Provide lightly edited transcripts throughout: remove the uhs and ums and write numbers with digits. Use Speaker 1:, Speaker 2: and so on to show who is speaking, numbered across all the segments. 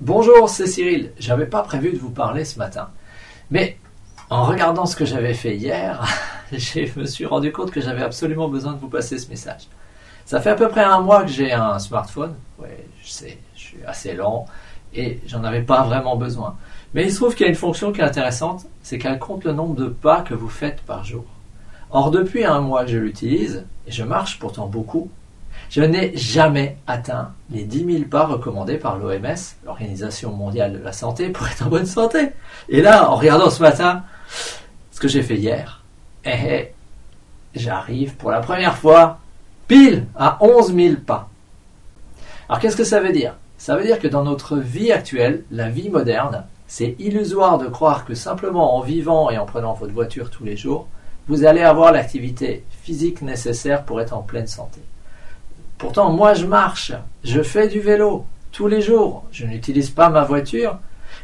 Speaker 1: Bonjour, c'est Cyril. J'avais pas prévu de vous parler ce matin. Mais en regardant ce que j'avais fait hier, je me suis rendu compte que j'avais absolument besoin de vous passer ce message. Ça fait à peu près un mois que j'ai un smartphone. Ouais, je sais, je suis assez lent et j'en avais pas vraiment besoin. Mais il se trouve qu'il y a une fonction qui est intéressante, c'est qu'elle compte le nombre de pas que vous faites par jour. Or, depuis un mois que je l'utilise, et je marche pourtant beaucoup, je n'ai jamais atteint les 10 000 pas recommandés par l'OMS, l'Organisation mondiale de la santé, pour être en bonne santé. Et là, en regardant ce matin, ce que j'ai fait hier, j'arrive pour la première fois pile à 11 000 pas. Alors qu'est-ce que ça veut dire? Ça veut dire que dans notre vie actuelle, la vie moderne, c'est illusoire de croire que simplement en vivant et en prenant votre voiture tous les jours, vous allez avoir l'activité physique nécessaire pour être en pleine santé. Pourtant, moi je marche, je fais du vélo tous les jours, je n'utilise pas ma voiture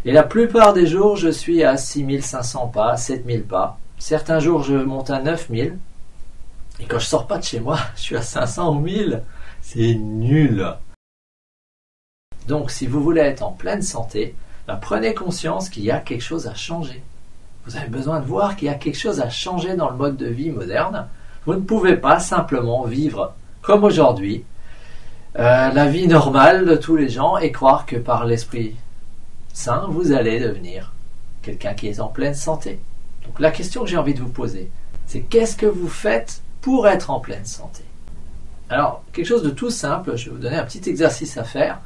Speaker 1: et la plupart des jours je suis à 6 500 pas, 7 000 pas. Certains jours je monte à 9 000 et quand je sors pas de chez moi, je suis à 500 ou 1000. C'est nul. Donc si vous voulez être en pleine santé, prenez conscience qu'il y a quelque chose à changer. Vous avez besoin de voir qu'il y a quelque chose à changer dans le mode de vie moderne. Vous ne pouvez pas simplement vivre comme aujourd'hui, la vie normale de tous les gens et croire que par l'Esprit Saint, vous allez devenir quelqu'un qui est en pleine santé. Donc la question que j'ai envie de vous poser, c'est qu'est-ce que vous faites pour être en pleine santé? Alors, quelque chose de tout simple, je vais vous donner un petit exercice à faire.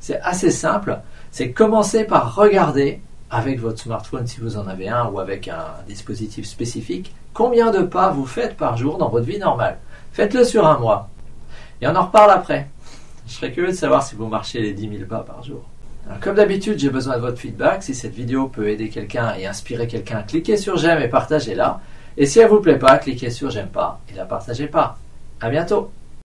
Speaker 1: C'est assez simple, c'est commencer par regarder avec votre smartphone si vous en avez un ou avec un dispositif spécifique, combien de pas vous faites par jour dans votre vie normale. Faites-le sur un mois. Et on en reparle après. Je serais curieux de savoir si vous marchez les 10 000 pas par jour. Alors, comme d'habitude, j'ai besoin de votre feedback. Si cette vidéo peut aider quelqu'un et inspirer quelqu'un, cliquez sur j'aime et partagez-la. Et si elle ne vous plaît pas, cliquez sur j'aime pas et la partagez pas. À bientôt.